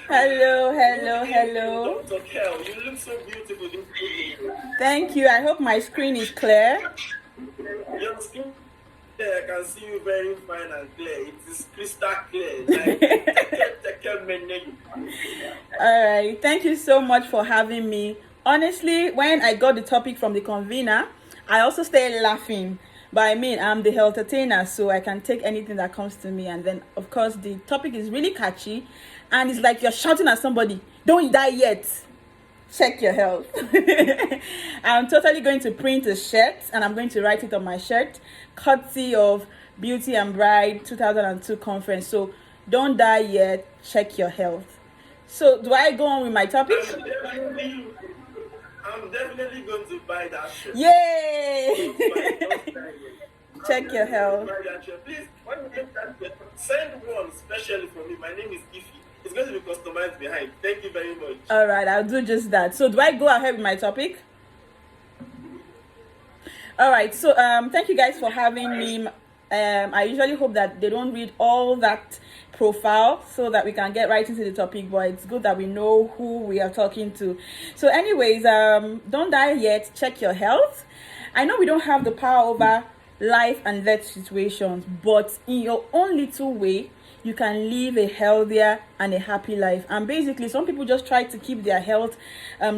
Hello, hello, Good evening, hello. Dr. Kel. You look so beautiful this evening. Thank you. I hope my screen is clear. Your skin, I can see you very fine and clear. It is crystal clear. Like, take care, All right. Thank you so much for having me. Honestly, when I got the topic from the convener, I also started laughing. But I mean, I'm the health entertainer, so I can take anything that comes to me. And then, of course, the topic is really catchy. And it's like you're shouting at somebody, don't die yet. Check your health. I'm totally going to print a shirt and I'm going to write it on my shirt, courtesy of Beauty and Bride 2002 conference. So don't die yet, check your health. So do I go on with my topic? I'm definitely going to buy that shirt. Yay! Don't buy Check your health. Please, when you get that, send one specially for me. My name is Ify. It's going to be customized behind. Thank you very much. All right, I'll do just that. So do I go ahead with my topic? All right, so thank you guys for having me. I usually hope that they don't read all that profile so that we can get right into the topic, but it's good that we know who we are talking to. So anyways, don't die yet, check your health. I know we don't have the power over life and death situations, but in your own little way, you can live a healthier and a happy life. And basically, some people just try to keep their health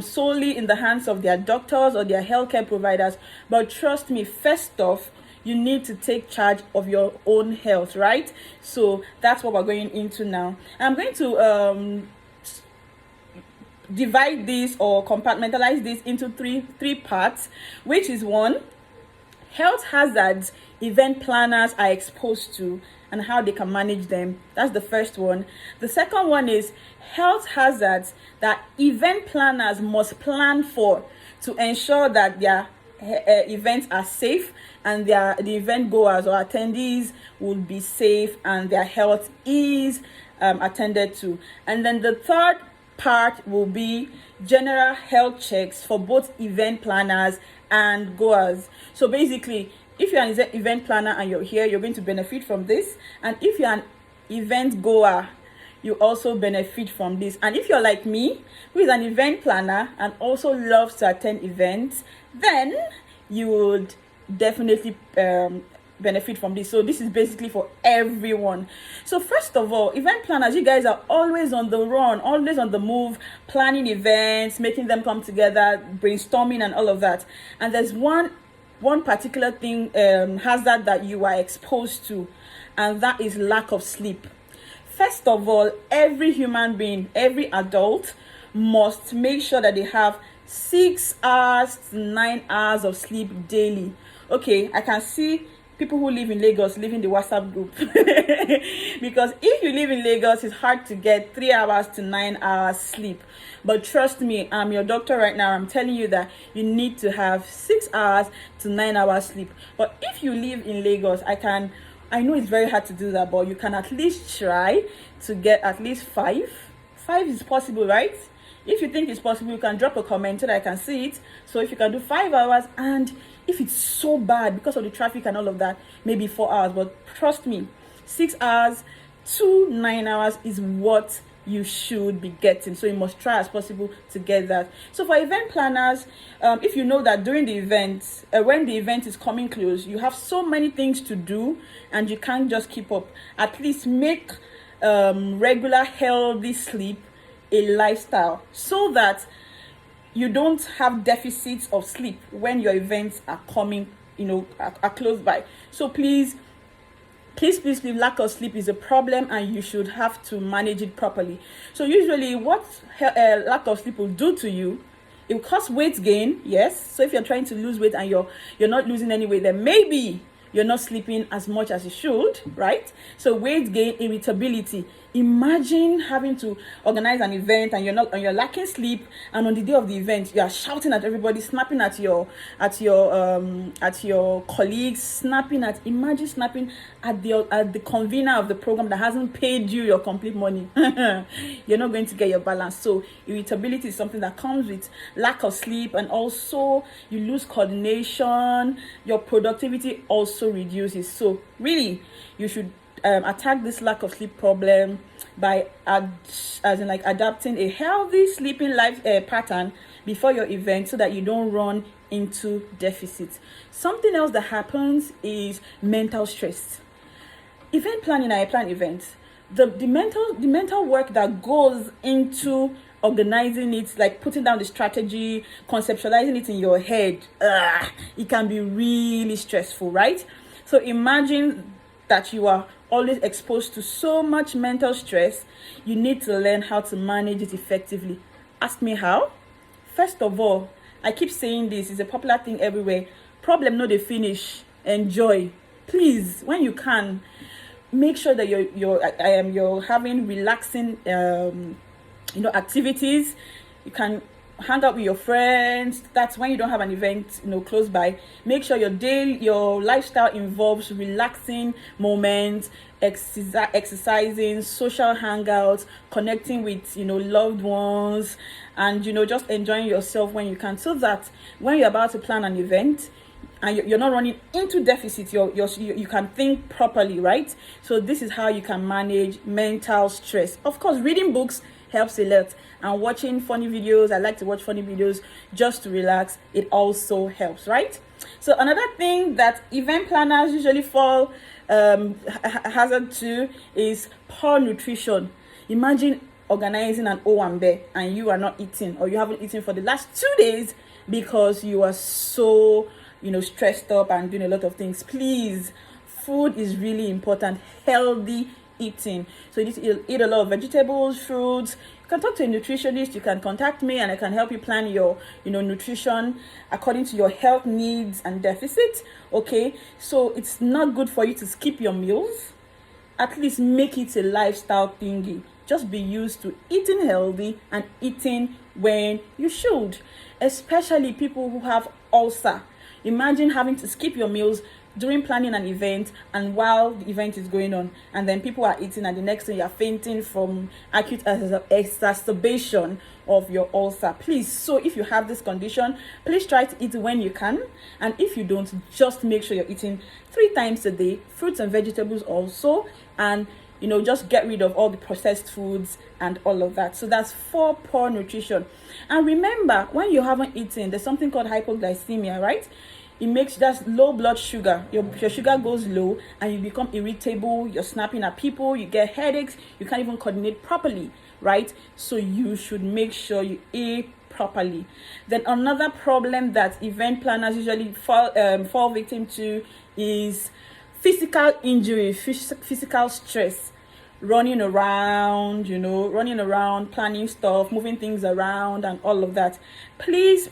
solely in the hands of their doctors or their healthcare providers. But trust me, first off, you need to take charge of your own health, right? So that's what we're going into now. I'm going to divide this or compartmentalize this into three parts, which is one, health hazards event planners are exposed to and how they can manage them. That's the first one. The second one is health hazards that event planners must plan for to ensure that their events are safe and the event goers or attendees will be safe and their health is attended to. And then the third part will be general health checks for both event planners and goers. So basically, if you're an event planner and you're here, you're going to benefit from this. And if you're an event goer, you also benefit from this. And if you're like me, who is an event planner and also loves to attend events, then you would definitely benefit from this. So this is basically for everyone. So first of all, event planners, you guys are always on the run, always on the move, planning events, making them come together, brainstorming and all of that. And there's one particular thing, hazard that you are exposed to, and that is lack of sleep. First of all, every human being, every adult must make sure that they have 6 hours to 9 hours of sleep daily. Okay, I can see people who live in Lagos live in the WhatsApp group because if you live in Lagos, it's hard to get 3 hours to 9 hours sleep. But trust me, I'm your doctor right now. I'm telling you that you need to have 6 hours to 9 hours sleep. But if you live in Lagos, I know it's very hard to do that, but you can at least try to get at least 5. 5 is possible, right? If you think it's possible, you can drop a comment so that I can see it. So if you can do 5 hours, and if it's so bad because of the traffic and all of that, maybe 4 hours. But trust me, 6 hours to 9 hours is what you should be getting. So you must try as possible to get that. So for event planners, if you know that during the event, when the event is coming close, you have so many things to do and you can't just keep up, at least make regular healthy sleep a lifestyle so that you don't have deficits of sleep when your events are coming, are close by. So please, lack of sleep is a problem and you should have to manage it properly. So usually what lack of sleep will do to you, it will cause weight gain, yes. So if you're trying to lose weight and you're not losing any weight, then maybe you're not sleeping as much as you should, right? So weight gain, irritability. Imagine having to organize an event and you're lacking sleep, and on the day of the event you are shouting at everybody, snapping at your colleagues, imagine snapping at the convener of the program that hasn't paid you your complete money. You're not going to get your balance. So irritability is something that comes with lack of sleep, and also you lose coordination, your productivity also reduces. So really, you should attack this lack of sleep problem by as in like adapting a healthy sleeping life pattern before your event, so that you don't run into deficit. Something else that happens is mental stress. Event planning, I plan events. The mental work that goes into organizing it, like putting down the strategy, conceptualizing it in your head, it can be really stressful, right? So imagine that you are always exposed to so much mental stress. You need to learn how to manage it effectively. Ask me how. First of all, I keep saying this, it's a popular thing everywhere. Problem no dey finish. Enjoy. Please, when you can, make sure that you're having relaxing activities. You can hang out with your friends. That's when you don't have an event close by. Make sure your lifestyle involves relaxing moments, exercising, social hangouts, connecting with loved ones, and just enjoying yourself when you can, so that when you're about to plan an event and you're not running into deficit, you can think properly, right? So this is how you can manage mental stress. Of course, reading books helps a lot, and watching funny videos. I like to watch funny videos just to relax. It also helps, right? So another thing that event planners usually fall hazard to is poor nutrition. Imagine organizing an owambe and you are not eating, or you haven't eaten for the last 2 days because you are so stressed up and doing a lot of things. Please, food is really important. Healthy eating. So you need to eat a lot of vegetables, fruits. You can talk to a nutritionist. You can contact me and I can help you plan your nutrition according to your health needs and deficits. Okay, so it's not good for you to skip your meals. At least make it a lifestyle thingy. Just be used to eating healthy and eating when you should, especially people who have ulcer. Imagine having to skip your meals during planning an event and while the event is going on, and then people are eating and the next thing you're fainting from acute exacerbation of your ulcer. Please, so if you have this condition, please try to eat when you can, and if you don't, just make sure you're eating 3 times a day, fruits and vegetables also, and just get rid of all the processed foods and all of that. So that's for poor nutrition. And remember, when you haven't eaten, there's something called hypoglycemia, right? It makes that's low blood sugar. Your sugar goes low and you become irritable. You're snapping at people. You get headaches. You can't even coordinate properly, right? So you should make sure you eat properly. Then another problem that event planners usually fall victim to is physical injury, physical stress. Running around, planning stuff, moving things around and all of that. Please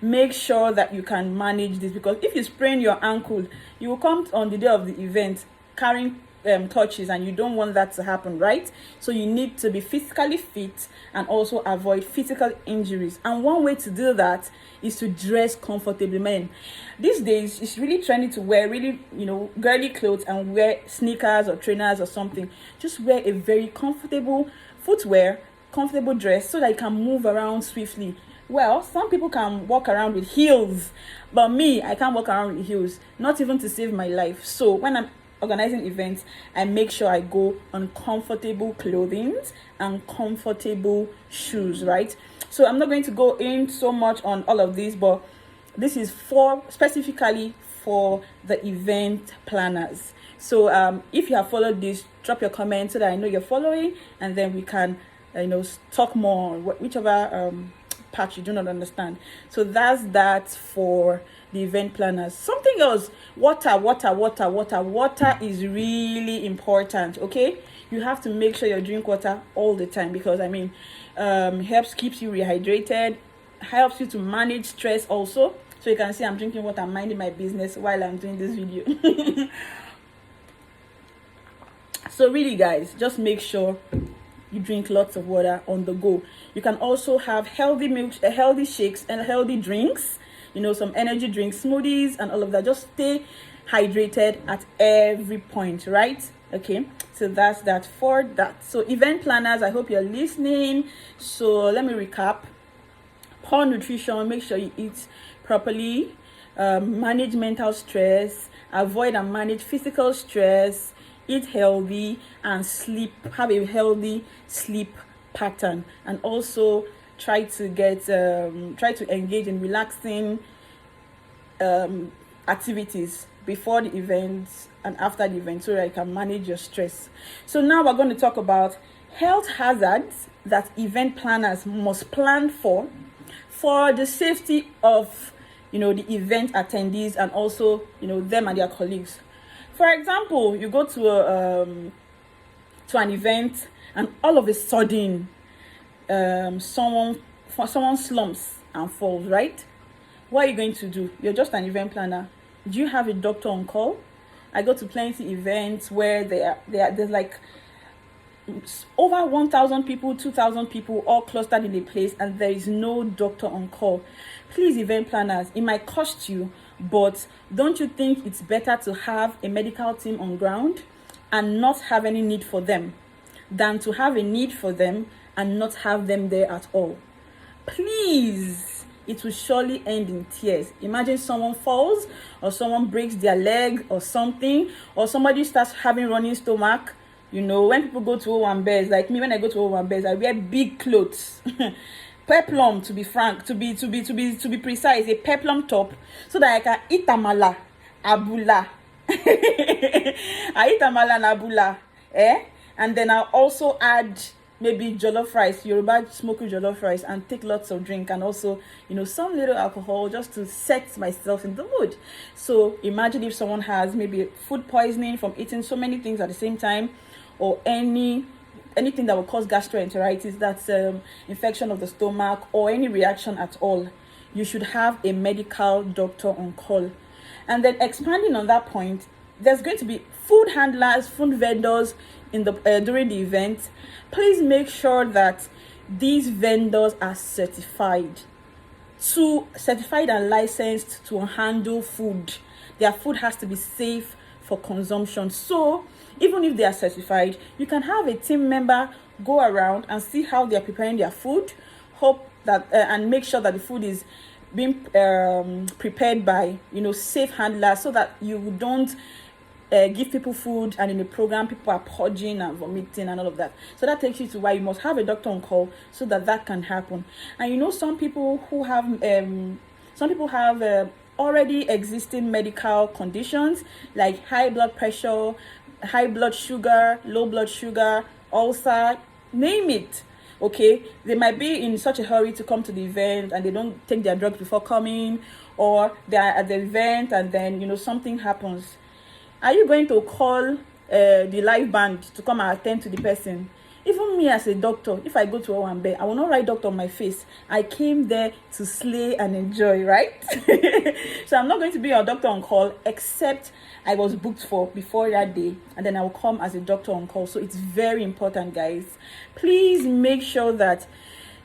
make sure that you can manage this, because if you sprain your ankle, you will come on the day of the event carrying touches, and you don't want that to happen, right? So you need to be physically fit and also avoid physical injuries. And one way to do that is to dress comfortably. Men, these days it's really trendy to wear really girly clothes and wear sneakers or trainers or something. Just wear a very comfortable footwear, comfortable dress, so that you can move around swiftly. Well, some people can walk around with heels, but me, I can't walk around with heels, not even to save my life. So when I'm organizing events, I make sure I go on comfortable clothing and comfortable shoes, right? So I'm not going to go in so much on all of this, but this is specifically for the event planners. So if you have followed this, drop your comments so that I know you're following, and then we can talk more on whichever part you do not understand. So that's that for the event planners. Something else, water is really important. Okay, you have to make sure you drink water all the time, because keeps you rehydrated, helps you to manage stress also. So you can see I'm drinking water, minding my business while I'm doing this video. So really guys, just make sure you drink lots of water on the go. You can also have healthy milk, healthy shakes and healthy drinks, some energy drinks, smoothies and all of that. Just stay hydrated at every point, right? Okay, so that's that for that. So event planners, I hope you're listening. So let me recap. Poor nutrition, make sure you eat properly, manage mental stress, avoid and manage physical stress, eat healthy, and sleep, have a healthy sleep pattern, and also try to engage in relaxing activities before the event and after the event, so that you can manage your stress. So now we're going to talk about health hazards that event planners must plan for the safety of the event attendees, and also them and their colleagues. For example, you go to an event, and all of a sudden someone slumps and falls, right? What are you going to do? You're just an event planner. Do you have a doctor on call? I go to plenty events where there's like over 1,000 people, 2,000 people all clustered in a place, and there is no doctor on call. Please, event planners, it might cost you, but don't you think it's better to have a medical team on ground and not have any need for them than to have a need for them and not have them there at all? Please, it will surely end in tears. Imagine someone falls, or someone breaks their leg or something, or somebody starts having running stomach. When people go to Owambe's, like me, when I go to Owambe's, I wear big clothes. Peplum, to be frank, to be precise, a peplum top, so that I can eat amala, abula. I eat amala and abula, and then I'll also add maybe jollof rice, Yoruba smoky jollof rice, and take lots of drink, and also some little alcohol, just to set myself in the mood. So imagine if someone has maybe food poisoning from eating so many things at the same time, or anything that will cause gastroenteritis, that's infection of the stomach, or any reaction at all. You should have a medical doctor on call. And then expanding on that point, there's going to be food handlers, food vendors in the during the event. Please make sure that these vendors are certified and licensed to handle food. Their food has to be safe for consumption. So even if they are certified, you can have a team member go around and see how they are preparing their food, hope that and make sure that the food is being prepared by safe handlers, so that you don't give people food and in the program people are purging and vomiting and all of that. So that takes you to why you must have a doctor on call, so that can happen. And some people have already existing medical conditions like high blood pressure, high blood sugar, low blood sugar, ulcer, name it. Okay, they might be in such a hurry to come to the event, and they don't take their drugs before coming, or they are at the event and then something happens. Are you going to call the live band to come and attend to the person? Even me as a doctor, if I go to Owambe, I will not write doctor on my face. I came there to slay and enjoy, right? So I'm not going to be a doctor on call, except I was booked for before that day, and then I will come as a doctor on call. So it's very important, guys. Please make sure that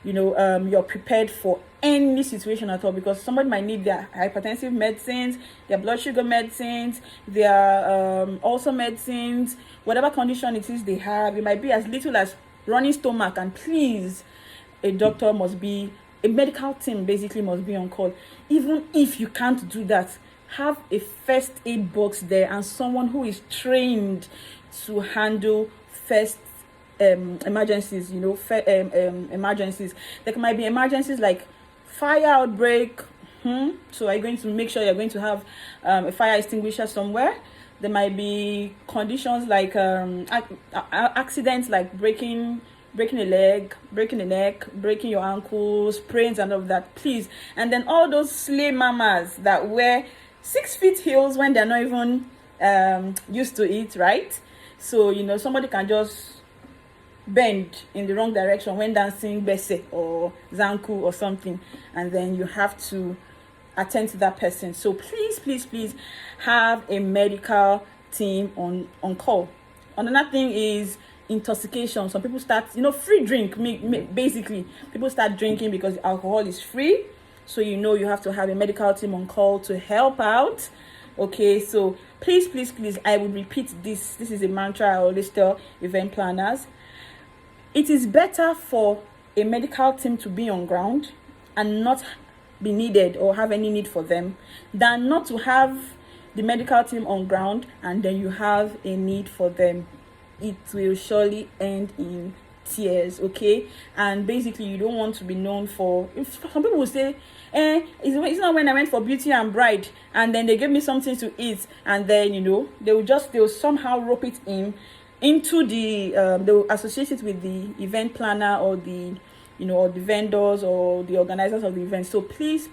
you're prepared for any situation at all, because somebody might need their hypertensive medicines, their blood sugar medicines, their also medicines, whatever condition it is they have. It might be as little as running stomach, and please, a medical team basically must be on call. Even if you can't do that, have a first aid box there and someone who is trained to handle first emergencies. Emergencies. There might be emergencies like fire outbreak. So are you going to make sure you're going to have a fire extinguisher somewhere? There might be conditions like accidents like breaking a leg, breaking a neck, breaking your ankles, sprains and all of that. Please. And then all those slay mamas that wear 6 feet heels when they're not even used to it, right? So somebody can just bend in the wrong direction when dancing bese or zanku or something, and then you have to attend to that person. So please have a medical team on call. Another thing is intoxication. Some people start free drink, basically people start drinking because alcohol is free. So you have to have a medical team on call to help out. Okay, so please, I will repeat this. This is a mantra I always tell event planners. It is better for a medical team to be on ground and not be needed or have any need for them than not to have the medical team on ground, and then you have a need for them, it will surely end in tears. Okay. And basically, you don't want to be known for, if some people will say, it's not when I went for beauty and bride and then they gave me something to eat, and then they'll somehow rope it into the they'll associate it with the event planner or the or the vendors or the organizers of the event. So please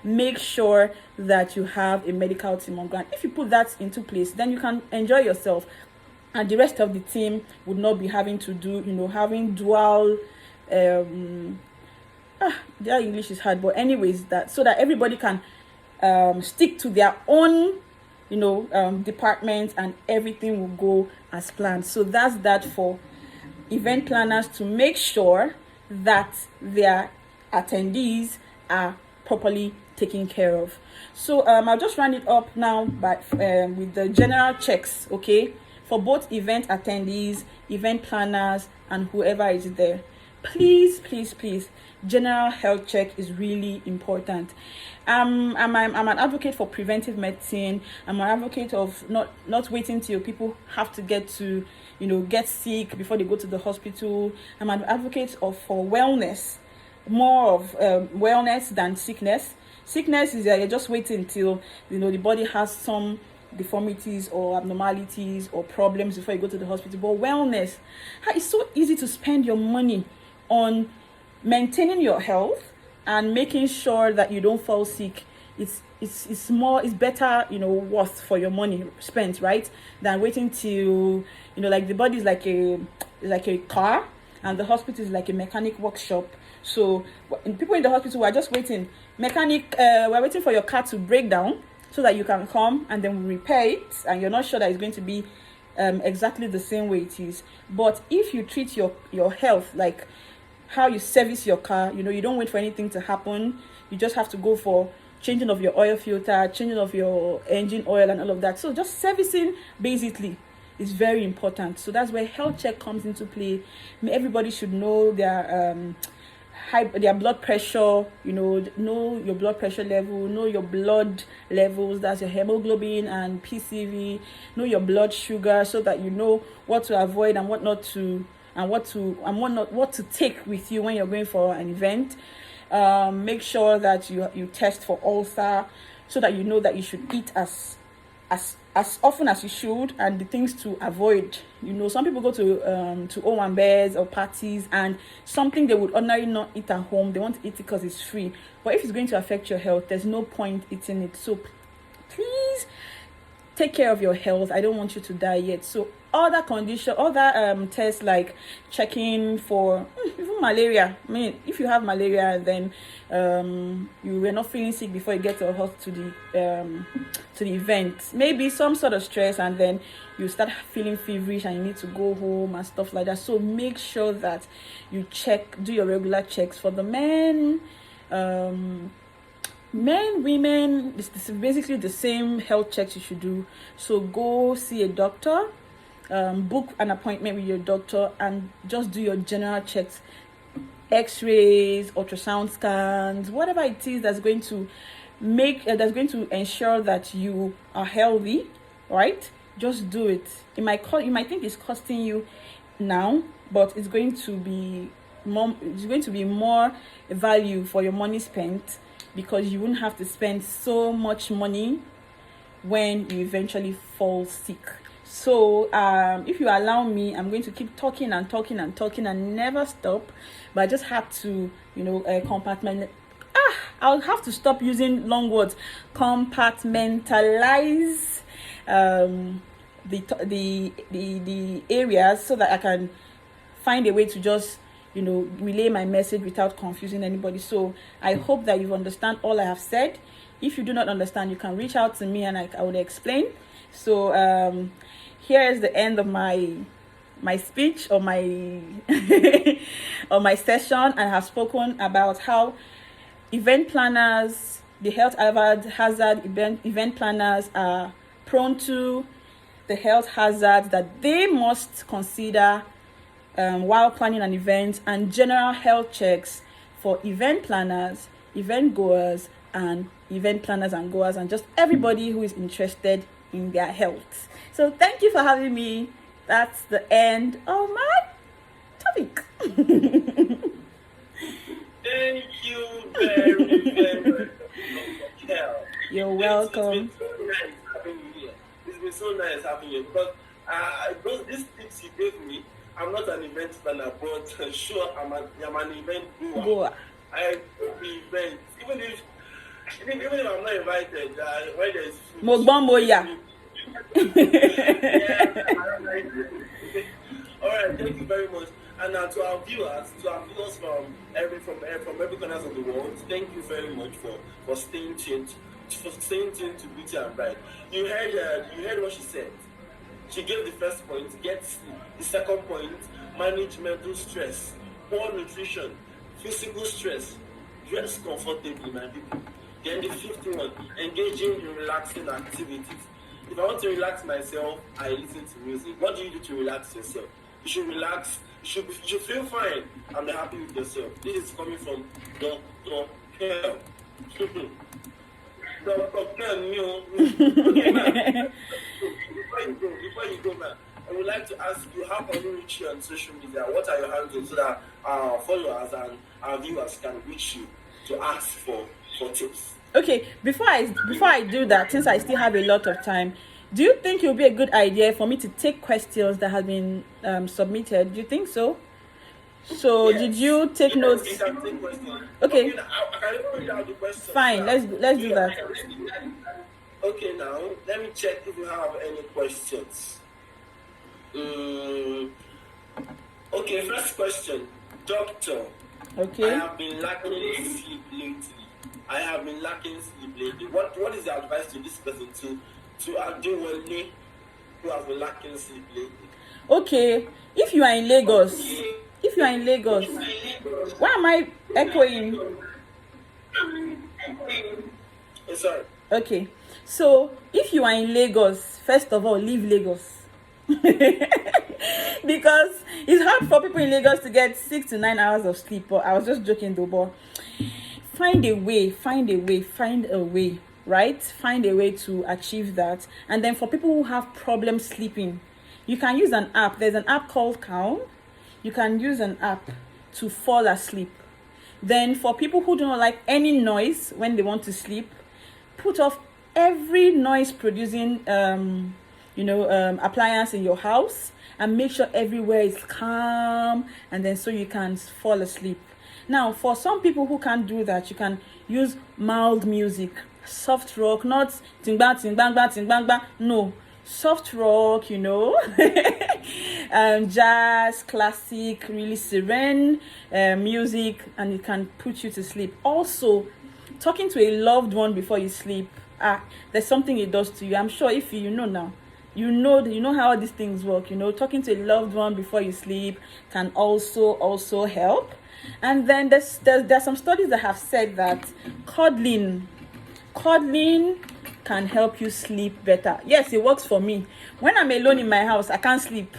make sure that you have a medical team on ground. If you put that into place, then you can enjoy yourself, and the rest of the team would not be having to do having dual their English is hard, but anyways, that so that everybody can stick to their own department, and everything will go as planned. So that's that for event planners, to make sure that their attendees are properly taken care of. So I'll just round it up now by with the general checks, okay, for both event attendees, event planners, and whoever is there. Please, general health check is really important. I'm an advocate for preventive medicine. I'm an advocate of not waiting till people have to get sick before they go to the hospital. I'm an advocate for wellness, more of wellness than sickness. Sickness is you're just waiting till the body has some deformities or abnormalities or problems before you go to the hospital. But wellness, it's so easy to spend your money on maintaining your health and making sure that you don't fall sick. It's better worth for your money spent, right, than waiting till like the body is like a car and the hospital is like a mechanic workshop. So people in the hospital are just waiting. We're waiting for your car to break down so that you can come and then we repair it, and you're not sure that it's going to be exactly the same way it is. But if you treat your health like how you service your car, you don't wait for anything to happen. You just have to go for changing of your oil filter, changing of your engine oil, and all of that. So just servicing basically is very important. So that's where health check comes into play. Everybody should know their blood pressure, know your blood pressure level, know your blood levels, that's your hemoglobin and PCV, know your blood sugar, so that you know what to avoid and what not to, and what to take with you when you're going for an event. Make sure that you test for ulcer, so that you know that you should eat as often as you should, and the things to avoid. Some people go to owambes or parties, and something they would ordinarily not eat at home, they want to eat it because it's free. But if it's going to affect your health, there's no point eating it. So please take care of your health. I don't want you to die yet. So other tests like checking for even malaria. I mean, if you have malaria, then you were not feeling sick before you get to the event. Maybe some sort of stress, and then you start feeling feverish and you need to go home and stuff like that. So make sure that you do your regular checks. For the men, women, it's basically the same health checks you should do. So go see a doctor, book an appointment with your doctor, and just do your general checks, x-rays, ultrasound scans, whatever it is that's going to ensure that you are healthy, right? Just do it. You might think it's costing you now, but it's going to be more value for your money spent, because you wouldn't have to spend so much money when you eventually fall sick. So if you allow me, I'm going to keep talking and never stop, but I just have to compartmentalize. I'll have to stop using long words. Compartmentalize the areas, so that I can find a way to just relay my message without confusing anybody. So I hope that you understand all I have said. If you do not understand, you can reach out to me and I will explain. So here is the end of my speech, or my or my session. I have spoken about how event planners, the health hazard event planners are prone to, the health hazards that they must consider while planning an event, and general health checks for event planners, event goers, and event planners and goers and just everybody who is interested in their health. So thank you for having me. That's the end of my topic. Thank you very much. You're welcome. It's been so nice having you because these tips you gave me, I'm not an event planner, but sure, I'm an event goer. I go to events, even if I'm not invited, when there's food. Yeah. All right, thank you very much. And to our viewers from every corners of the world, thank you very much for staying tuned to Beauty and Bride. You heard what she said. She gave the first point, get sleep. The second point, manage mental stress, poor nutrition, physical stress, dress comfortably, my people. Then the fifth one, engaging in relaxing activities. If I want to relax myself, I listen to music. What do you do to relax yourself? You should relax. You should feel fine and be happy with yourself. This is coming from Dr. Kel. Dr. Kel, okay, man. Before you go, man, I would like to ask you, how can we reach you on social media? What are your handles so that our followers and our viewers can reach you to ask for tips? Okay, before I do that, since I still have a lot of time, do you think it would be a good idea for me to take questions that have been submitted? Do you think so? So yes. Did you take notes? You can take questions. Okay. I can even read out the questions. Fine, let's do that. Okay, now let me check if you have any questions. Okay, first question, doctor. Okay. I have been lacking sleep lately. What is the advice to this person to do only who has been lacking sleep lately? Okay, if you are in Lagos, why am I echoing? Sorry. Okay, so if you are in Lagos, first of all, leave Lagos. Because it's hard for people in Lagos to get 6 to 9 hours of sleep. But I was just joking though, but find a way, right? Find a way to achieve that. And then for people who have problems sleeping, you can use an app. There's an app called Calm. You can use an app to fall asleep. Then for people who do not like any noise when they want to sleep, put off every noise producing appliance in your house and make sure everywhere is calm, and then so you can fall asleep. Now, for some people who can't do that, you can use mild music, soft rock, not ting bang ting bang bang ting bang bang. No, soft rock, jazz, classic, really serene music, and it can put you to sleep. Also, talking to a loved one before you sleep, there's something it does to you. I'm sure if you know now, you know how these things work. Talking to a loved one before you sleep can also help. And then there's some studies that have said that cuddling can help you sleep better. Yes, it works for me. When I'm alone in my house, I can't sleep.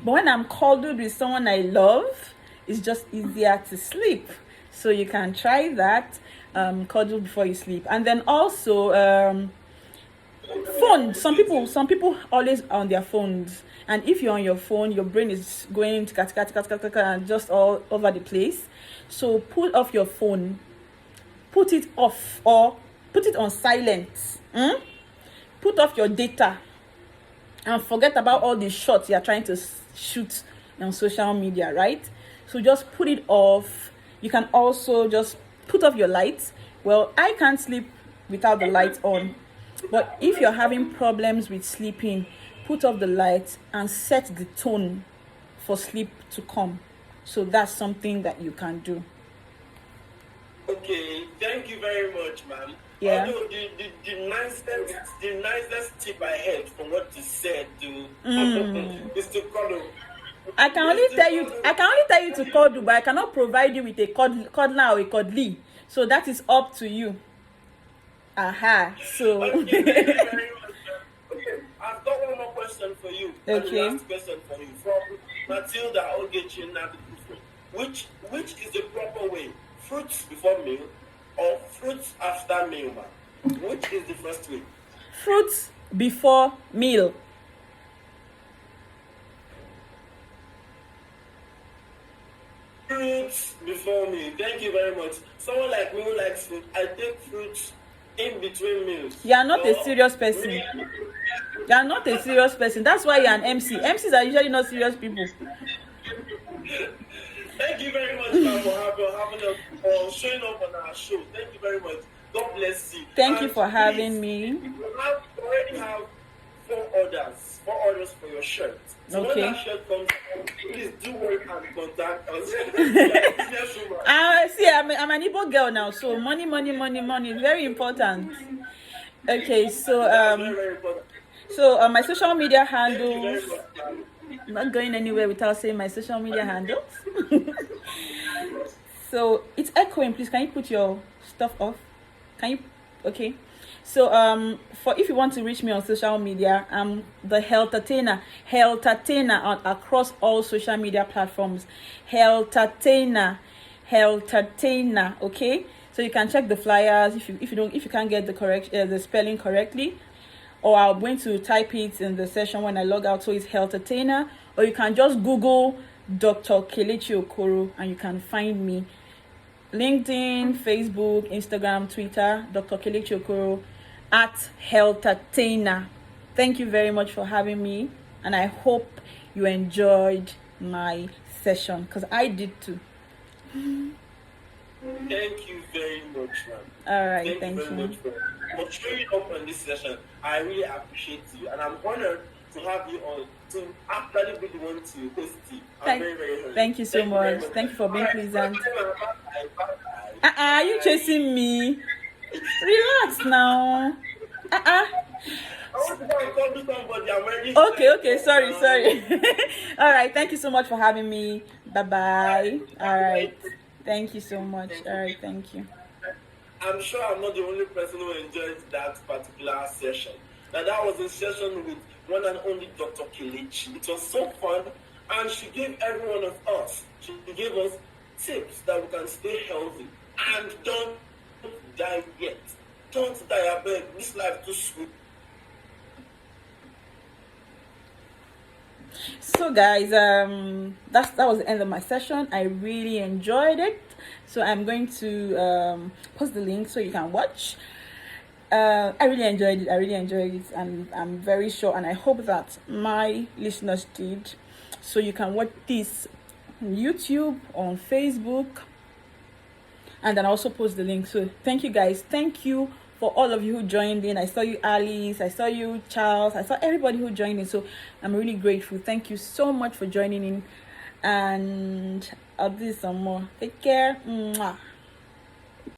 But when I'm cuddled with someone I love, it's just easier to sleep. So you can try that, cuddle before you sleep. And then also phone. Some people always on their phones. And if you're on your phone, your brain is going to and just all over the place. So put off your phone, put it off, or put it on silent. Put off your data and forget about all the shots you're trying to shoot on social media, right? So just put it off. You can also just put off your lights. Well, I can't sleep without the lights on. But if you're having problems with sleeping, put off the lights and set the tone for sleep to come. So that's something that you can do. Okay, thank you very much, ma'am. Yeah. Although the nicest tip I had from what you said is to cuddle. I can only tell you to cuddle, but I cannot provide you with a cuddler or a cuddly. So that is up to you. So. Okay, thank you very much. Okay, I've got one more question for you. Okay. Last question for you from Matilda Ogechi Nabi. Which is the proper way? Fruits before meal, or fruits after meal, ma'am? Which is the first way? Fruits before meal. Fruits before me. Thank you very much. Someone like me who likes fruit, I take fruits in between meals. You are not a So, serious person. You are not a serious person. That's why you're an MC. MCs are usually not serious people. Thank you very much, ma'am, for having us, for showing up on our show. Thank you very much. God bless you. Thank you And for having please, me. You already have four orders for your shirt. So Okay. when that shirt comes, please do work and contact us. See, I'm an Igbo girl now, so money is very important. Okay, so Very, very important. so my social media Thank you very handles. much, ma'am. I'm not going anywhere without saying my social media handles. So it's echoing. Please, can you put your stuff off? Can you? Okay. So for if you want to reach me on social media, I'm the Healthatena across all social media platforms. Healthatena. Okay. So you can check the flyers if you can't get the spelling correctly, or I'm going to type it in the session when I log out. So it's Healthatena, or you can just Google Dr. Kelechi Okoro and you can find me. LinkedIn, Facebook, Instagram, Twitter, Dr. Kelechi Okoro at Healthatena. Thank you very much for having me, and I hope you enjoyed my session because I did too. Thank you very much, ma'am. All right, Thank you very much for showing up on this session. I really appreciate you, and I'm honored to have you on to actually be the one to host you. I'm very, very honored. Thank you so much. Thank you for being pleasant. Are you chasing me? Relax now. Okay, sorry. All right, thank you so much for having me. Bye. All right, thank you so much. All right, thank you. I'm sure I'm not the only person who enjoyed that particular session. Now that was a session with one and only Dr. Kelechi. It was so fun, and she gave every one of us, she gave us tips that we can stay healthy and don't die yet. Don't die, I beg. This life too sweet. So guys, that was the end of my session. I really enjoyed it, so I'm going to post the link so you can watch. I really enjoyed it, and I'm very sure, and I hope that my listeners did. So you can watch this on YouTube, on Facebook, and then I also post the link. So thank you guys. Thank you for all of you who joined in. I saw you, Alice. I saw you, Charles. I saw everybody who joined in. So I'm really grateful. Thank you so much for joining in. And I'll do some more. Take care. Mwah.